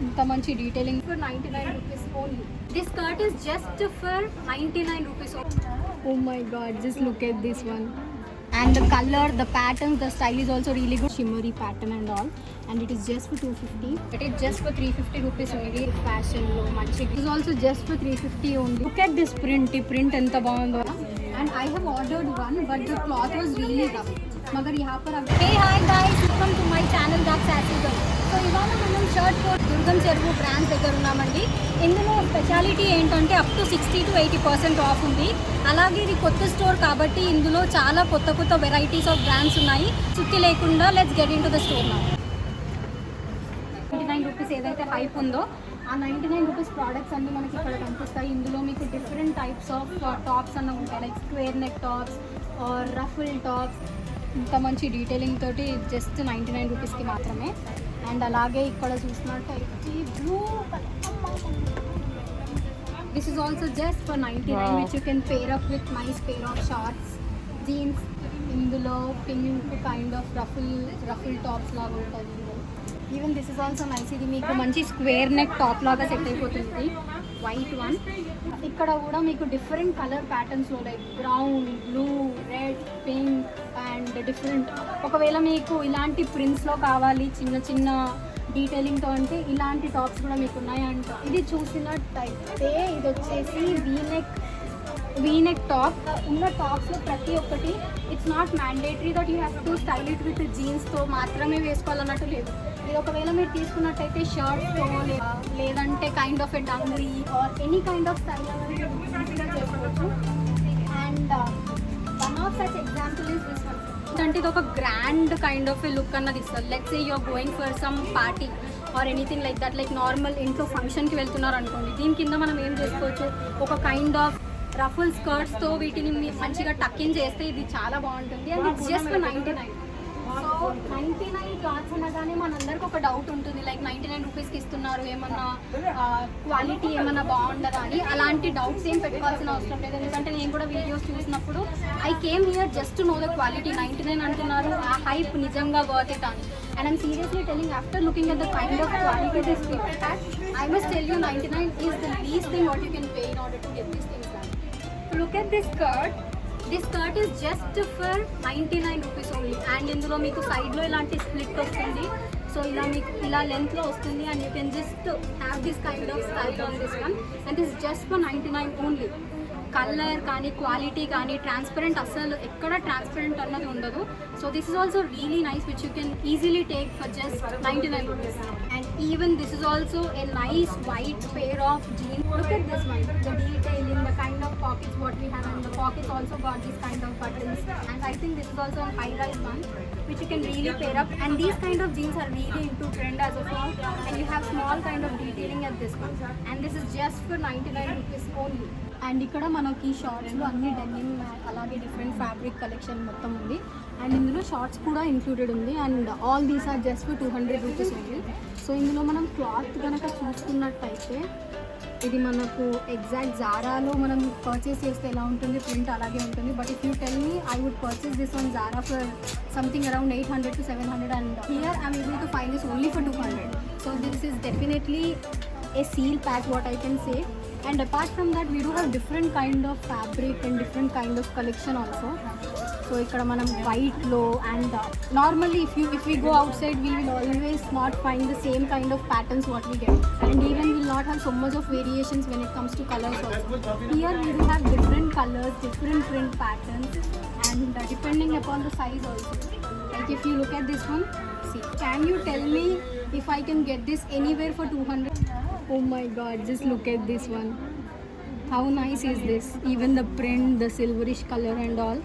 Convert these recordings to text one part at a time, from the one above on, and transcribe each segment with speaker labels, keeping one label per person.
Speaker 1: ఇంత మంచి detailing for 99 rupees only. This skirt is just for 99 rupees only. Oh my god, just look at this one. And the color, the pattern, the style is also really good. Shimmery pattern and all. And it is just for 250. It is just for 350 rupees only. Fashion low, manchi. It is also just for 350 only. Look at this print. The print enta bagundo. And I have ordered one, but the cloth was really rough. Magar yahan par hey hi guys, welcome to my channel That's Asigal. So ఇవాళ మనం shirt coat దుర్గం చెరువు branch దగ్గర ఉన్నామండి. ఇందులో speciality ఏంటంటే up to 60 to 80% of ఉంది. అలాగే ఇది కొత్త స్టోర్ కాబట్టి ఇందులో చాలా కొత్త కొత్త వెరైటీస్ ఆఫ్ బ్రాండ్స్ ఉన్నాయి. చుట్టి లేకుండా let's get in to the store now. 99 rupees ఏదైతే హైప్ ఉందో ఆ 99 రూపీస్ ప్రోడక్ట్స్ అన్నీ మనకి ఇక్కడ కనిపిస్తాయి. ఇందులో మీకు డిఫరెంట్ టైప్స్ ఆఫ్ టాప్స్ అన్న ఉంటాయి, like square neck tops or ruffle tops. ఇంత మంచి డీటెయిలింగ్ తోటి జస్ట్ 99 రూపీస్కి మాత్రమే. అండ్ అలాగే ఇక్కడ చూసినట్టయితే blue, this is also just for 99 which you can pair up with nice pair of shorts, jeans. ఇందులో pink kind of ruffle tops లాగా ఉంటుంది. Even this is also nice. ఇది మీకు మంచి స్క్వేర్ నెక్ టాప్ లాగా సెట్ అయిపోతుంది, white one. ఇక్కడ కూడా మీకు డిఫరెంట్ కలర్ ప్యాటర్న్స్లో like brown, blue, red, pink and different. ఒకవేళ మీకు ఇలాంటి ప్రింట్స్లో కావాలి చిన్న చిన్న డీటెయిలింగ్తో అంటే ఇలాంటి టాప్స్ కూడా మీకు ఉన్నాయంట. ఇది చూసినట్టయితే ఇది వచ్చేసి వీనెక్ టాప్. ఉన్న టాప్స్లో ప్రతి ఒక్కటి it's not mandatory that you have to style it with జీన్స్తో మాత్రమే వేసుకోవాలన్నట్టు లేదు. ఇది ఒకవేళ మీరు తీసుకున్నట్టయితే షర్ట్స్తో లేదంటే kind of a dungaree or any kind of style అనేది ఈజీగా చేసుకోవచ్చు. And one of such example is this one. అంటే ఇది ఒక grand kind of a look అన్నది ఇస్తుంది. Let's say you are going for some party or anything like that, like normal ఇంట్లో ఫంక్షన్కి వెళ్తున్నారు అనుకోండి. దీని కింద మనం ఏం చేసుకోవచ్చు, ఒక కైండ్ ఆఫ్ రఫుల్ స్కర్ట్స్తో వీటిని మంచిగా టక్కిన్ చేస్తే ఇది చాలా బాగుంటుంది. And it's just for 99. So 99 clothes అనగానే మనందరికి ఒక డౌట్ ఉంటుంది, లైక్ 99 రూపీస్కి ఇస్తున్నారు, ఏమన్నా క్వాలిటీ ఏమన్నా బాగుండదా అని. అలాంటి డౌట్స్ ఏం పెట్టుకోవాల్సిన అవసరం లేదు. ఎందుకంటే నేను కూడా వీడియోస్ చూసినప్పుడు I came here just to know the quality. 99 అంటున్నారు, ఆ హైప్ నిజంగా వర్త్ ఇట్ అని. And I'm seriously telling, after looking at the kind of quality this product has, I must tell you 99 is the least thing what you can pay in order to get these things done. Look at this skirt. This skirt is just for 99 rupees only. And ఇందులో మీకు సైడ్లో ఇలాంటి split వస్తుంది. So ఇలా మీకు ఇలా లెంత్లో వస్తుంది. And you can just have this kind of style on this one. And this just for 99 only. Colour కానీ క్వాలిటీ కానీ ట్రాన్స్పరెంట్, అసలు ఎక్కడ ట్రాన్స్పరెంట్ అన్నది ఉండదు. So this is also really nice which you can easily take for just 99 rupees. And even this is also a nice white pair of jeans. Look at this one, the detailing, the kind of pockets what we have, and the pockets also got this kind of buttons. And I think this is also a high rise one which you can really pair up. And these kind of jeans are really into trend as of now. And you have small kind of detailing at this one. And this is just for 99 rupees only. And ఇక్కడ మనకి షార్ట్స్లో అన్ని denim అలాగే different fabric collection మొత్తం ఉంది. And ఇందులో shorts కూడా included ఉంది. And all these are just for 200 rupees ఉంది. సో ఇందులో మనం క్లాత్ కనుక చూసుకున్నట్టయితే ఇది మనకు ఎగ్జాక్ట్ జారాలో మనం పర్చేస్ చేస్తే ఎలా ఉంటుంది ప్రింట్ అలాగే ఉంటుంది. But if you tell me, I would purchase this on Zara for something around 800 to 700. And here I'm able to find this only for 200. So this is definitely a seal pack what I can say. And apart from that we do have different kind of fabric and different kind of collection also. So ikkada manam white low and normally if we go outside we will always not find the same kind of patterns what we get, and even will not have so much of variations when it comes to colors also. Here we will have different colors, different print patterns, and depending upon the size also. Like if you look at this one, see, can you tell me if I can get this anywhere for 200? Oh my god, just look at this one. How nice is this? Even the print, the silverish color and all.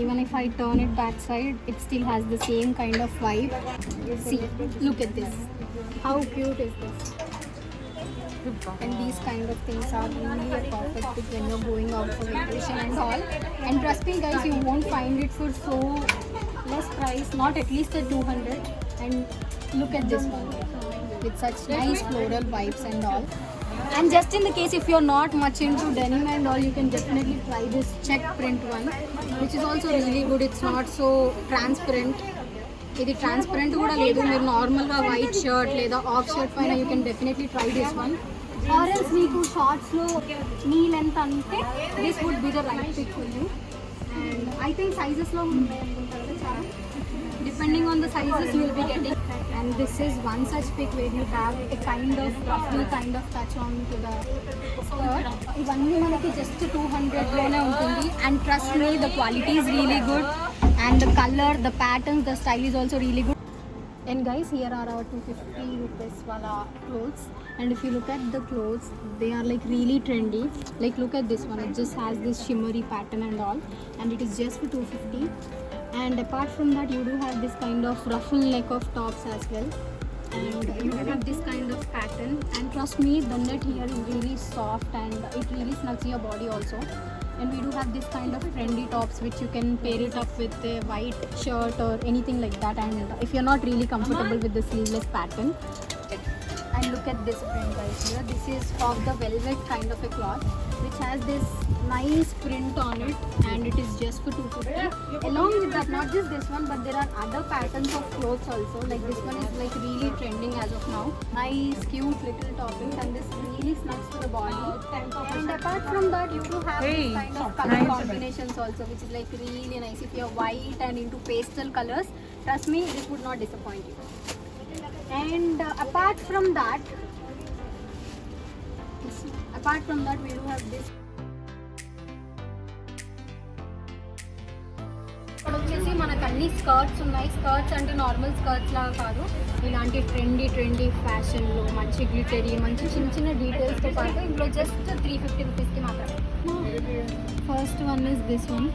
Speaker 1: Even if I turn it back side, it still has the same kind of vibe. See, look at this. How cute is this? And these kind of things are really a perfect fit when you're going out for vacation and all. And trust me guys, you won't find it for so less price, not at least at 200. And look at this one with such nice floral vibes and all. And just in the case if you're not much into denim and all, you can definitely try this check print one, which is also really good. It's not so transparent. ఇది transparent కూడా లేదు. మీరు నార్మల్గా white shirt లేదా off shirt పైన you can definitely try this one. Or else మీకు షార్ట్స్లో knee length అంటే this would be the right pick for you. And I think సైజెస్లో ఉన్నాయి అనుకుంటారు కదా చాలా. Depending on the sizes you will be getting. And this is one such pic where you have a kind of roughly kind of touch on to the skirt. ఇవన్నీ మనకి just 200లోనే ఉంటుంది. And trust me, the quality is really good. And the color, the patterns, the style is also really good. And guys, here are our 250 rupees wala clothes. And if you look at the clothes, they are like really trendy. Like look at this one, it just has this shimmery pattern and all. And it is just for 250. And apart from that, you do have this kind of ruffle neck of tops as well. And you have this kind of pattern. And trust me, the net here is really soft and it really snugs your body also. And we do have this kind of trendy tops which you can pair it up with a white shirt or anything like that. And if you're not really comfortable with the sleeveless pattern, and look at this print guys here. This is of the velvet kind of a cloth which has this nice print on it, and it is just for 250. Along with that, not just this one, but there are other patterns of clothes also. Like this one is like really trending as of now. Nice cute little toppings, and this really snugs to the body. And apart from that, you do have this kind of color combinations also, which is like really nice. If you're white and into pastel colors, trust me, this would not disappoint you. And apart from that, we do have this. ఇక్కడ వచ్చేసి మనకు అన్ని skirts ఉన్నాయి. Skirts అంటే normal skirts లాగా కాదు, ఇలాంటి trendy ఫ్యాషన్లో మంచి గ్లిటరీ మంచి చిన్న చిన్న డీటెయిల్స్తో పాటు ఇందులో జస్ట్ 350 రూపీస్కి మాత్రమే. First one is this one,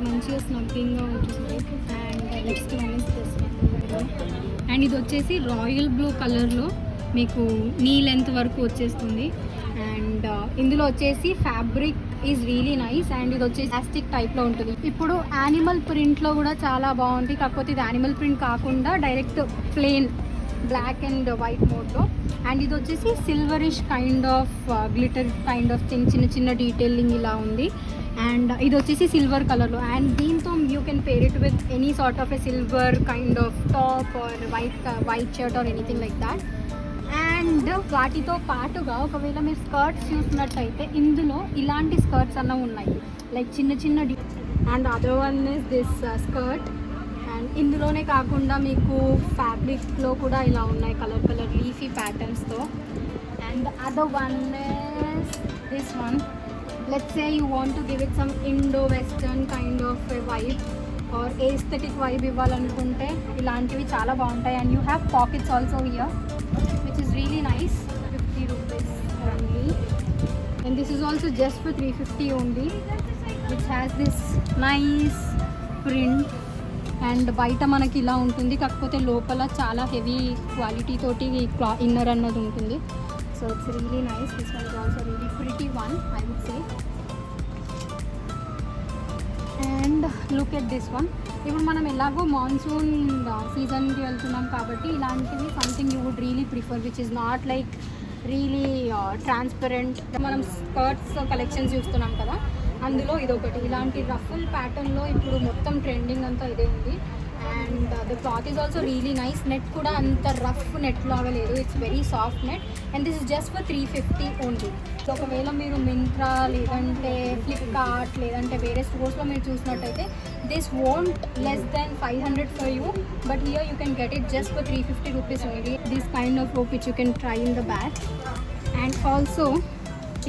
Speaker 1: మంచిగా స్నగ్గింగ్గా ఉంటుంది. And next one is this one. And ఇది వచ్చేసి రాయల్ బ్లూ కలర్లో మీకు నీ లెంత్ వరకు వచ్చేస్తుంది. అండ్ ఇందులో వచ్చేసి fabric is really nice. And ఇది వచ్చేసి ప్లాస్టిక్ టైప్లో ఉంటుంది. ఇప్పుడు యానిమల్ ప్రింట్లో కూడా చాలా బాగుంది, కాకపోతే ఇది యానిమల్ ప్రింట్ కాకుండా direct plain black and white మోడ్లో. అండ్ ఇది వచ్చేసి silverish kind of glitter kind of thing, చిన్న చిన్న డీటెయిలింగ్ ఇలా ఉంది. అండ్ ఇది వచ్చేసి సిల్వర్ కలర్లో. అండ్ దీంతో you can pair it with any sort of a silver kind of top or white shirt are anything like that. And వాటితో పాటుగా ఒకవేళ మీరు స్కర్ట్స్ చూసినట్టయితే ఇందులో ఇలాంటి స్కర్ట్స్ అన్న ఉన్నాయి, లైక్ చిన్న చిన్న and other one is this skirt. And ఇందులోనే కాకుండా మీకు ఫ్యాబ్రిక్లో కూడా ఇలా ఉన్నాయి కలర్ లీఫీ ప్యాటర్న్స్తో. And other one is this one. Let's say you want to give it some Indo-Western kind of a vibe or aesthetic vibe ఇవ్వాలనుకుంటే ఇలాంటివి చాలా బాగుంటాయి. And you have pockets also here, which is really nice. 50 rupees only. And this is also just for 350 only, which has this nice print. And బయట మనకి ఇలా ఉంటుంది, కాకపోతే లోపల చాలా హెవీ క్వాలిటీ తోటి ఇన్నర్ అన్నది ఉంటుంది. So it's really nice. This one is also really pretty one, I would say. And look at this one. ఇప్పుడు మనం ఎలాగో మాన్సూన్ సీజన్కి వెళ్తున్నాం కాబట్టి ఇలాంటివి something you would really prefer, which is not like really transparent. మనం skirts collections చూస్తున్నాం కదా, అందులో ఇదొకటి. ఇలాంటి రఫుల్ ప్యాటర్న్లో ఇప్పుడు మొత్తం ట్రెండింగ్ అంతా ఇదే ఉంది. And the cloth is also really nice. Net కూడా అంత రఫ్ నెట్ లాగా లేదు, it's very soft net. And this is just for 350 only. So ఒకవేళ మీరు మింత్రా లేదంటే ఫ్లిప్కార్ట్ లేదంటే వేరే స్టోర్స్లో మీరు చూసినట్టయితే this won't less than 500 for you, but here you can get it just for 350 rupees only. This kind of rope which you can try in the back. And also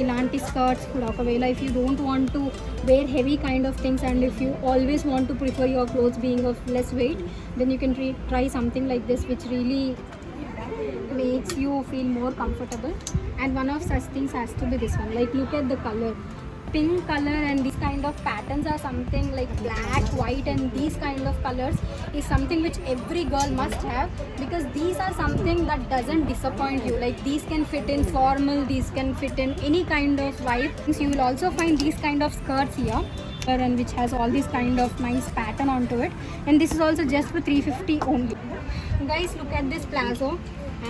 Speaker 1: ఇలాంటి skirts కూడా ఒకవేళ if you don't want to wear heavy kind of things and if you always want to prefer your clothes being of less weight, then you can try something like this which really makes you feel more comfortable. And one of such things has to be this one. Like look at the color, pink color, and these kind of patterns are something like black, white, and these kind of colors is something which every girl must have, because these are something that doesn't disappoint you. Like these can fit in formal, these can fit in any kind of vibe. So you will also find these kind of skirts here, and which has all this kind of nice pattern onto it. And this is also just for 350 only. Guys, look at this plazo.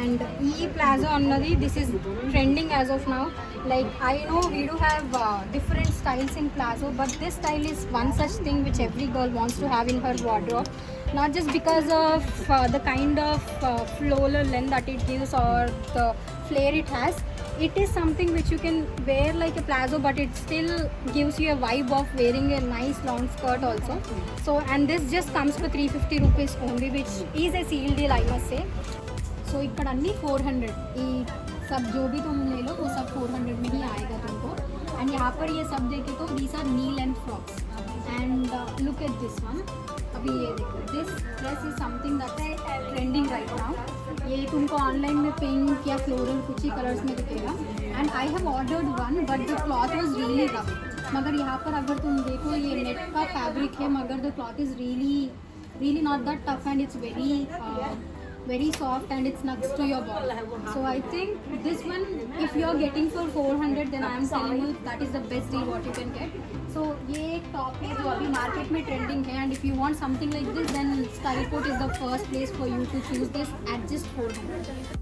Speaker 1: And e plazo annadi, this is trending as of now. Like I know we do have different styles in plazo, but this style is one such thing which every girl wants to have in her wardrobe. not just because of the kind of floral length that it gives or the flare it has. It is something which you can wear like a plazo, but it still gives you a vibe of wearing a nice long skirt also. So, and this just comes for 350 rupees only, which is a seal deal, I must say. So ఇక్కడ అన్ని 400, ఈ सब जो भी तुम ले लो वो सब 400 में ही आएगा तुमको. एंड यहाँ पर ये सब देखे तो these are knee length frocks. And look at this one. अभी ये देखो, this dress is something that is trending right now. ये तुमको ऑनलाइन में पिंक या फ्लोरल कुछ ही कलर्स में दिखेगा. And I have ordered one but the cloth was really rough. मगर यहाँ पर अगर तुम देखो ये नेट का फैब्रिक है, मगर the cloth is really not that tough and it's very soft and it's next to your body. So I think this one, if you are getting for 400, then I am telling you that is the best deal what you can get. So ये एक top है जो अभी market में trending है, and if you want something like this, then Styleport is the first place for you to choose this at just 400.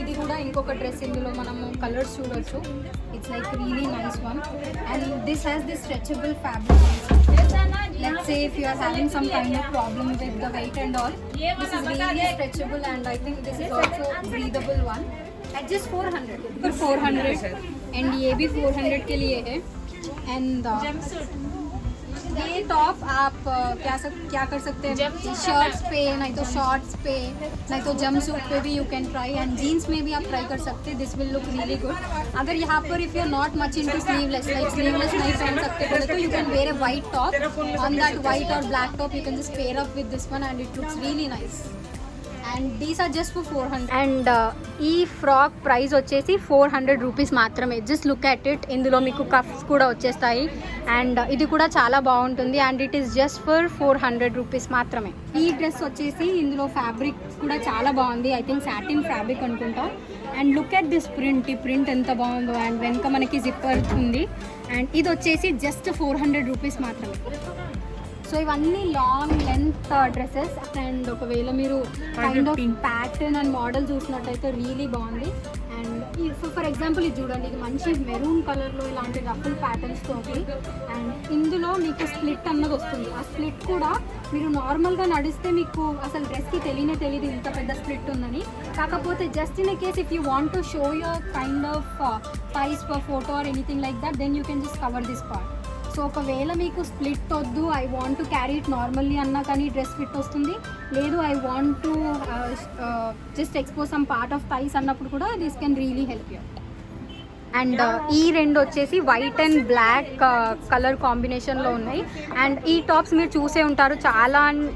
Speaker 1: ఇది కూడా ఇంకొక డ్రెస్, ఇందులో మనము కలర్స్ చూడొచ్చు. It's like really nice one and this has this stretchable fabric. Let's say if you are having some kind of problem with the weight and all, this is really stretchable and I think this is also breathable one at just 400. For 400 and ये भी 400 के लिए है. And ये top आप क्या कर सकते हैं, शर्ट्स पे, नहीं तो शॉर्ट्स पे, नहीं तो जंप सूट पे भी you can try. And jeans में भी आप ट्राई कर सकते हैं. This will look really good. अगर यहाँ पर if you are not much into sleeveless, like sleeveless नहीं पहन सकते बोले तो you can wear a white top. On that white और black top you can just pair up with this one and it looks really nice. And these are just for 400. And ఈ frock price వచ్చేసి 400 rupees మాత్రమే. Just look at it. ఇందులో మీకు cuffs కూడా వచ్చేస్తాయి and ఇది కూడా చాలా బాగుంటుంది and it is just for 400 rupees మాత్రమే. ఈ డ్రెస్ వచ్చేసి ఇందులో ఫ్యాబ్రిక్ కూడా చాలా బాగుంది. ఐ థింక్ సాటిన్ ఫ్యాబ్రిక్ అనుకుంటా. And look at this print. ఈ ప్రింట్ ఎంత బాగుందో అండ్ వెనక మనకి జిప్పర్ ఉంది అండ్ ఇది వచ్చేసి జస్ట్ 400 రూపీస్ మాత్రమే. సో ఇవన్నీ లాంగ్ లెంత్ డ్రెస్సెస్ అండ్ ఒకవేళ మీరు kind of pattern and model చూసినట్టయితే రియలీ బాగుంది. అండ్ ఫర్ ఎగ్జాంపుల్ ఇది చూడండి, ఇది మంచి మెరూన్ కలర్లో ఇలాంటి రఫుల్ ప్యాటర్న్స్ తోటి అండ్ ఇందులో మీకు స్ప్లిట్ అన్నది వస్తుంది. ఆ స్ప్లిట్ కూడా మీరు నార్మల్గా నడిస్తే మీకు అసలు డ్రెస్కి తెలియదు ఇంత పెద్ద స్ప్లిట్ ఉందని. కాకపోతే just in case if you want to show your kind of thighs for photo or anything like that, then you can just cover this part. So ఒకవేళ మీకు స్ప్లిట్ వద్దు, I want to carry it normally అన్నా కానీ dress fit వస్తుంది, లేదు I want to just expose some part of thighs అన్నప్పుడు కూడా this can really help you. And ఈ రెండు వచ్చేసి వైట్ అండ్ బ్లాక్ కలర్ కాంబినేషన్లో ఉన్నాయి. అండ్ ఈ టాప్స్ మీరు చూసే ఉంటారు,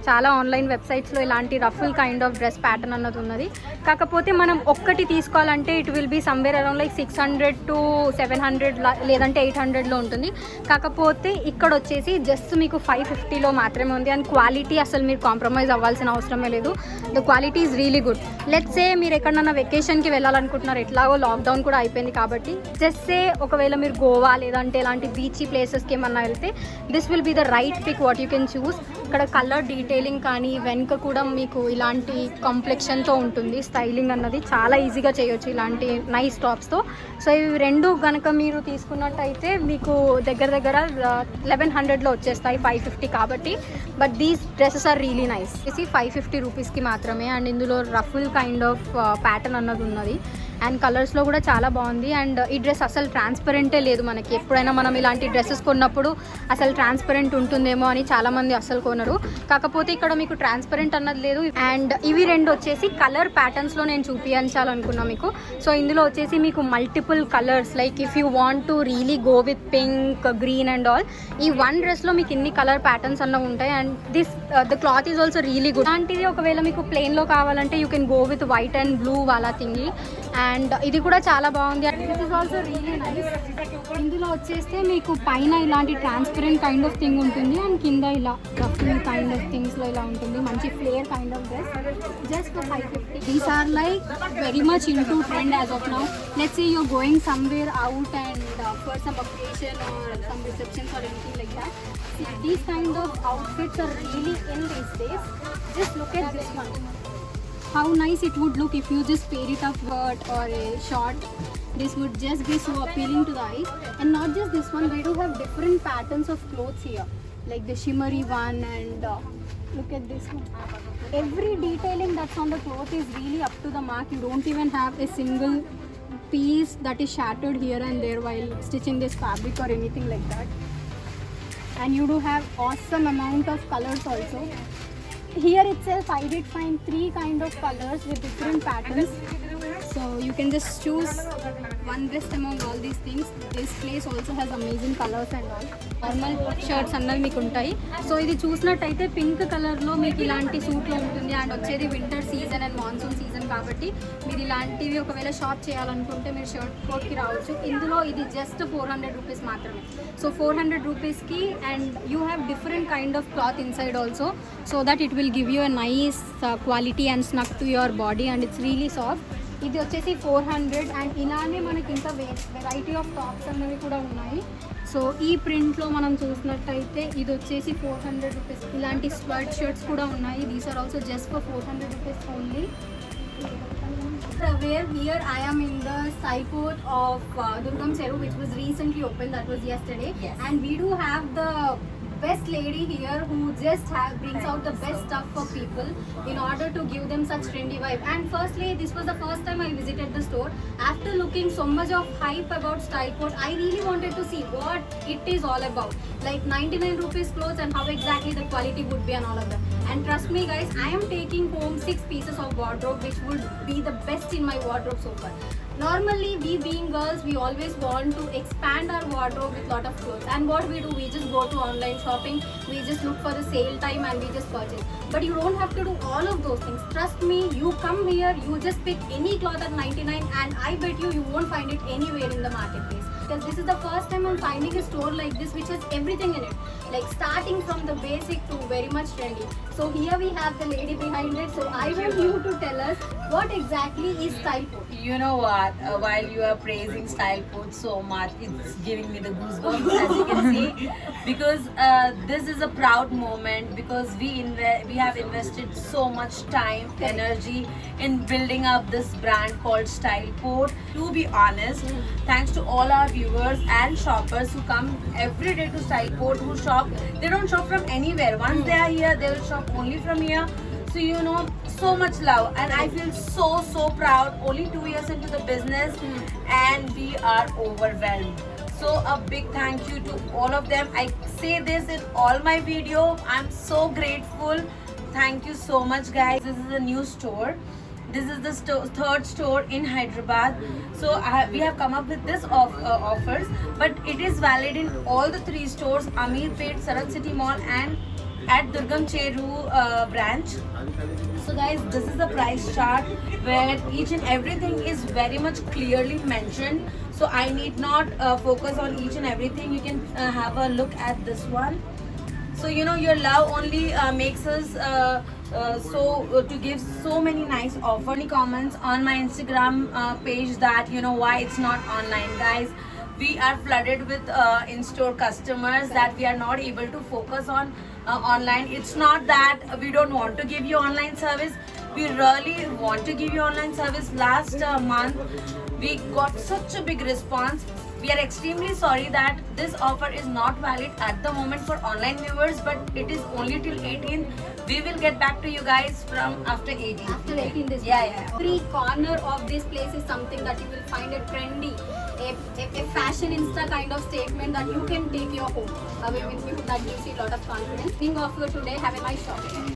Speaker 1: చాలా ఆన్లైన్ వెబ్సైట్స్లో ఇలాంటి ruffle kind of dress pattern అన్నది ఉన్నది. కాకపోతే మనం ఒక్కటి తీసుకోవాలంటే it will be somewhere around like 600 to 700 లేదంటే 800లో ఉంటుంది. కాకపోతే ఇక్కడ వచ్చేసి జస్ట్ మీకు 550లో మాత్రమే ఉంది. అండ్ క్వాలిటీ అసలు మీరు కాంప్రమైజ్ అవ్వాల్సిన అవసరమే లేదు. The quality is really good. Let's say మీరు ఎక్కడన్నా వెకేషన్కి వెళ్ళాలనుకుంటున్నారు, ఎట్లాగో లాక్డౌన్ కూడా అయిపోయింది కాబట్టి జస్ట్ సే ఒకవేళ మీరు గోవా లేదంటే ఇలాంటి బీచీ ప్లేసెస్కి ఏమన్నా వెళ్తే this will be the right pick what you can choose. ఇక్కడ కలర్ డీటెయిలింగ్ కానీ వెనుక కూడా మీకు ఇలాంటి కాంప్లెక్షన్తో ఉంటుంది. స్టైలింగ్ అన్నది చాలా ఈజీగా చేయొచ్చు ఇలాంటి నైస్ టాప్స్తో. సో ఇవి రెండు కనుక మీరు తీసుకున్నట్టయితే మీకు దగ్గర 1100లో వచ్చేస్తాయి, 550 కాబట్టి. But these dresses are really nice. 550 రూపీస్కి మాత్రమే. అండ్ ఇందులో రఫుల్ కైండ్ ఆఫ్ ప్యాటర్న్ అన్నది ఉన్నది అండ్ కలర్స్లో కూడా చాలా బాగుంది. అండ్ ఈ డ్రెస్ అసలు ట్రాన్స్పరెంటే లేదు మనకి. ఎప్పుడైనా మనం ఇలాంటి డ్రెస్సెస్ కొన్నప్పుడు అసలు ట్రాన్స్పరెంట్ ఉంటుందేమో అని చాలామంది అసలు కొనరు. కాకపోతే ఇక్కడ మీకు ట్రాన్స్పరెంట్ అన్నది లేదు. అండ్ ఇవి రెండు వచ్చేసి కలర్ ప్యాటర్న్స్లో నేను చూపించాలనుకున్నా మీకు. సో ఇందులో వచ్చేసి మీకు multiple colours, like if you want to really go with pink, green and all, ఈ వన్ డ్రెస్లో మీకు ఇన్ని కలర్ ప్యాటర్న్స్ అన్నవి ఉంటాయి. And the cloth is also really good. అలాంటిది ఒకవేళ మీకు ప్లెయిన్లో కావాలంటే you can go with white and blue వాళ్ళ థింగి. అండ్ ఇది కూడా చాలా బాగుంది. This is also really nice. ఇందులో వచ్చేస్తే మీకు పైన ఇలాంటి ట్రాన్స్పరెంట్ కైండ్ ఆఫ్ థింగ్ ఉంటుంది అండ్ కింద ఇలా రఫుల్ కైండ్ ఆఫ్ థింగ్స్లో ఇలా ఉంటుంది. మంచి flare kind of dress just for 550. These are like very much into trend as of now. Let's say you're going somewhere out and for some occasion or some receptions or anything like that. These kind of outfits are really in these days. Just look at this one. How nice it would look if you just pair it up with or a short. This would just be so appealing to the eyes. And not just this one, we do have different patterns of clothes here. like the shimmery one, and look at this one. Every detailing that's on the cloth is really up to the mark. You don't even have a single piece that is shattered here and there while stitching this fabric or anything like that. And you do have awesome amount of colors also. Here itself I did find 3 kind of colors with different patterns, so you can just choose one best among all these things. This place also has amazing colors and all. Normal shirts అన్నవి మీకు ఉంటాయి. So ఇది చూసినట్టయితే pink కలర్లో మీకు ఇలాంటి సూట్లో ఉంటుంది. And వచ్చేది winter season and monsoon season కాబట్టి మీరు ఇలాంటివి ఒకవేళ షాప్ చేయాలనుకుంటే మీరు షర్ట్ కోట్కి రావచ్చు. ఇందులో ఇది జస్ట్ 400 రూపీస్ మాత్రమే. సో 400 రూపీస్కి and you have different kind of cloth inside also, so that it will give you a nice quality and snug to your body and it's really soft. ఇది వచ్చేసి 400. And ఇలానే మనకి ఇంకా variety of tops అనేవి కూడా ఉన్నాయి. So ఈ ప్రింట్లో మనం చూసినట్టయితే ఇది వచ్చేసి 400 రూపీస్. ఇలాంటి స్వెట్ షర్ట్స్ కూడా ఉన్నాయి. These are also just for 400 rupees only. Where here I am in the style court of Durgam Cheru, which was recently opened, that was yesterday.
Speaker 2: Yes.
Speaker 1: And we do have the best lady here who just brings out the best stuff for people in order to give them such trendy vibe. And firstly, this was the first time I visited the store. After looking so much of hype about style court, I really wanted to see what it is all about, like 99 rupees clothes and how exactly the quality would be and all of that. And trust me guys, I am taking home 6 pieces of wardrobe which would be the best in my wardrobe so far. Normally, we being girls, we always want to expand our wardrobe with lot of clothes. And what we do, we just go to online shopping, we just look for the sale time and we just purchase. But you don't have to do all of those things. Trust me, you come here, you just pick any cloth at 99 and I bet you won't find it anywhere in the marketplace. Because this is the first time I'm finding a store like this which has everything in it. Like starting from the basic to very much trendy. So here we have the lady behind it. So I want you to tell us what exactly is style coat.
Speaker 2: You know what? While you are praising style coat so much, it's giving me the goosebumps, as you can see, because this is a proud moment because we have invested so much time, energy in building up this brand called Style Coat. To be honest, thanks to all our viewers and shoppers who come every day to Style Coat, who shop. They don't shop from anywhere. Once they are here, they will shop only from here. So you know, so much love, and I feel so proud. Only 2 years into the business and we are overwhelmed. So a big thank you to all of them. I say this in all my video. I'm so grateful. Thank you so much guys. This is a new store. This is the third store in Hyderabad. So we have come up with this offers, but it is valid in all the 3 stores, Ameerpet, Sarat City Mall and at Durgam Cheru branch. So guys, this is the price chart where each and everything is very much clearly mentioned. So I need not focus on each and everything. You can have a look at this one. So you know, your love only makes us to give so many nice offers. Any comments on my Instagram page that you know why it's not online, guys. We are flooded with in-store customers that we are not able to focus on online. It's not that we don't want to give you online service. We really want to give you online service. Last month we got such a big response. We are extremely sorry that this offer is not valid at the moment for online viewers, but it is only till 18th. We will get back to you guys from after 18th.
Speaker 1: After 18 this
Speaker 2: Yeah.
Speaker 1: Every corner of this place is something that you will find a trendy, a fashion insta kind of statement that you can take your home away with you, that gives you a lot of confidence. Being offered today, have a nice shopping.